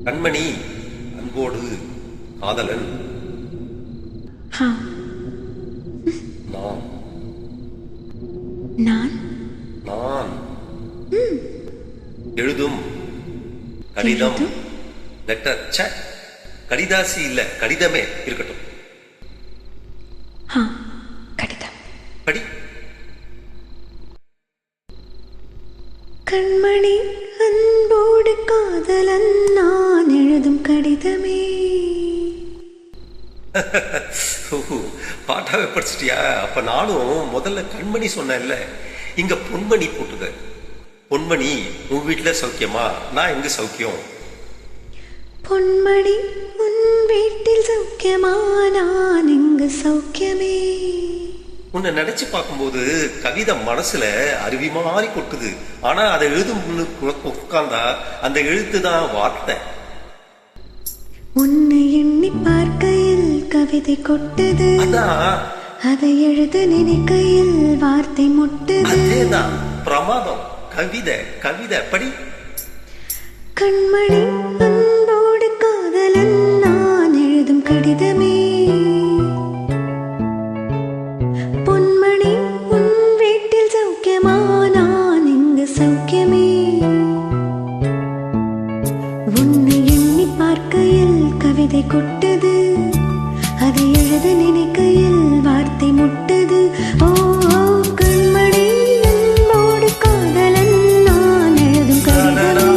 கண்மணி, அன்போடு காதலன் நான். நான் நான் எழுதும் கடிதம், லெட்டர். கடிதாசி இல்ல, கடிதமே இருக்கட்டும். கடிதம் படி. கண்மணி, அன்போடு காதலன் நான் எழுதும் கடிதமே. பாட்டாவே படிச்சிட்டியா? அப்ப நானும் முதல்ல கண்மணி சொன்னேன்ல, இங்க பொன்மணி போட்டுக்க. பொன்மணி, உன் வீட்டுல சௌக்கியமா? நான் எங்க சௌக்கியம்? பொன்மணி, உன் வீட்டில் சௌக்கியமா? நான் இங்கு சௌக்கியமே. உன்னை நினைச்சு பார்க்கும்போது கவிதை மனசுல அருவி மாதிரி கொட்டுது. ஆனா அதை எழுதும் உட்கார்ந்தா அந்த எழுத்து தான் வார்த்தை. உன்னை எண்ணி பார்க்கையில் கவிதை கொட்டுது, அதை எழுத நினைக்கையில் வார்த்தை முட்டுது. அதேதான் பிரமாதம். கவிதை கவிதை படி. கண்மணி, அன்போடு காதலன் நான் எழுதும் கடிதமே. பொன்மணி, உன் வீட்டில் சௌக்கியமா? நான் இங்கு சௌக்கியமே. உன்னை எண்ணி பார்க்கையில் கவிதை கொட்டது, அதை எழுத நினைக்கையில் வார்த்தை முட்டது. ஓ கண்மணி, அன்போடு காதலன் நான் எழுதும் கடிதமே.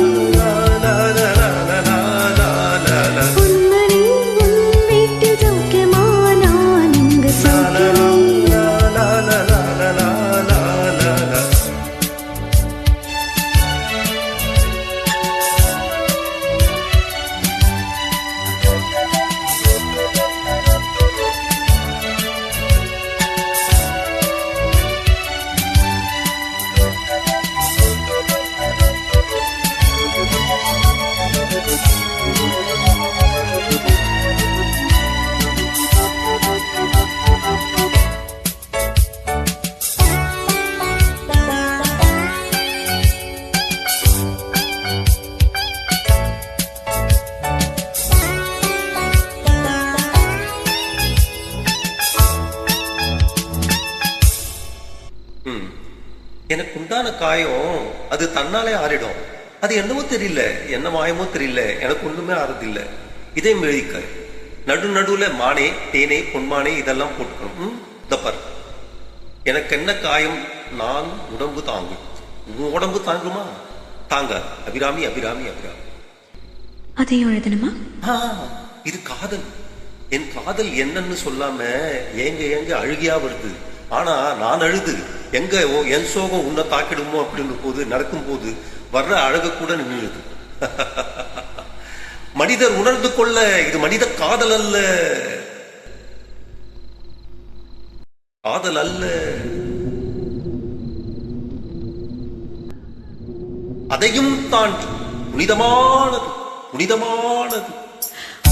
பொன்மணி, உன் வீட்டில் சௌக்கியமா? நான் இங்கு சௌக்கியமே. எனக்கு உண்டான காயம் அது தன்னாலே ஆறிடும். அது என்னவோ தெரியல, என்ன மாயமோ தெரியல, எனக்கு ஒண்ணுமே ஆறுதில்லை. இதே மெழிக்க நடுவுல மானே, தேனே, பொன்மானே இதெல்லாம் போட்டுக்கணும். தப்பர். எனக்கு என்ன காயம்? நான் உடம்பு தாங்கும். உன் உடம்பு தாங்குமா? தாங்க. அபிராமி அபிராமி அபிராமி. அதையும் எழுதணுமா? இது காதல். என் காதல் என்னன்னு சொல்லாம ஏங்க ஏங்க அழுகியா வருது. ஆனா நான் அழுது எங்க என் சோகம் உன்னை தாக்கிடுமோ அப்படின்னு போது நடக்கும் போது வர்ற அழக கூட நின்றுது. மனிதர் உணர்ந்து கொள்ள இது மனித காதல் அல்ல, காதல் அல்ல. அதையும் தாண்டி புனிதமானது, புனிதமானது.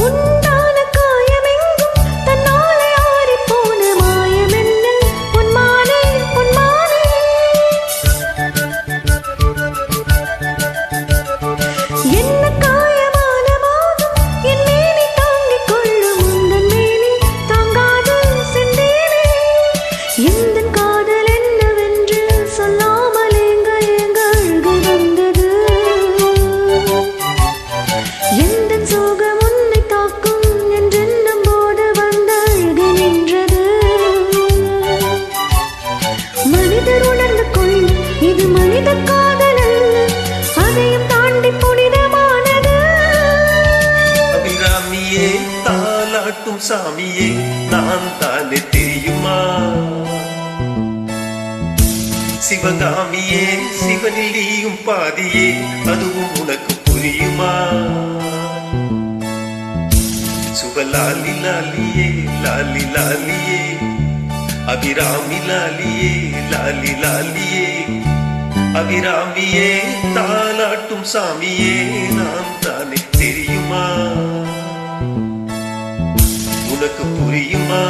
உண்டான காயமெங்கும் தன்னாலே ஆறிப்போன மாயமென்ன பொன்மானே, பொன்மானே. என்ன காயமான மாதும் என் மேனி தாங்கிக் கொள்ளும், உந்தன் மேனி தாங்காது சென்றேனே. எந்தன் காதல் என்னவென்று சொல்லாமல் ஏங்க ஏங்க அழுகை வந்தது. எந்தன் சோகம் உன்னை தாக்கும் என்றென்னும் போது வந்த அழுகை நின்றது. மனிதர் உணர்ந்து கொள்ள இது மனித காதல் அல்ல, அதையும் தாண்டி புனிதமானது. அபிராமியே, தாலாட்டும் சாமியே, நான் தானே தெரியுமா? சிவகாமியே, சிவனில் நீயும் பாதியே, அதுவும் உனக்கு புரியுமா? சுபலாலி லாலியே, லாலி லாலியே, அபிராமி லாலியே, லாலி லாலியே. அபிராமியே, தாலாட்டும் சாமியே, நான் தானே தெரியுமா? உனக்கு புரியுமா?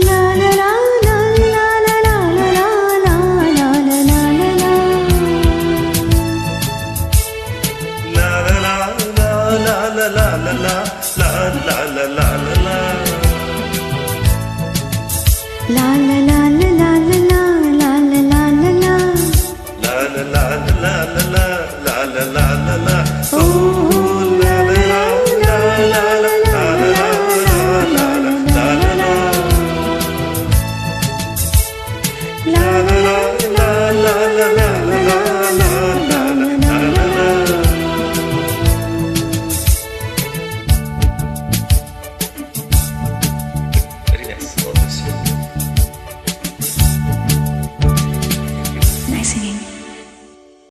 லா லா லா லா லா லா லா. லா லா லா லா லா லா லா லா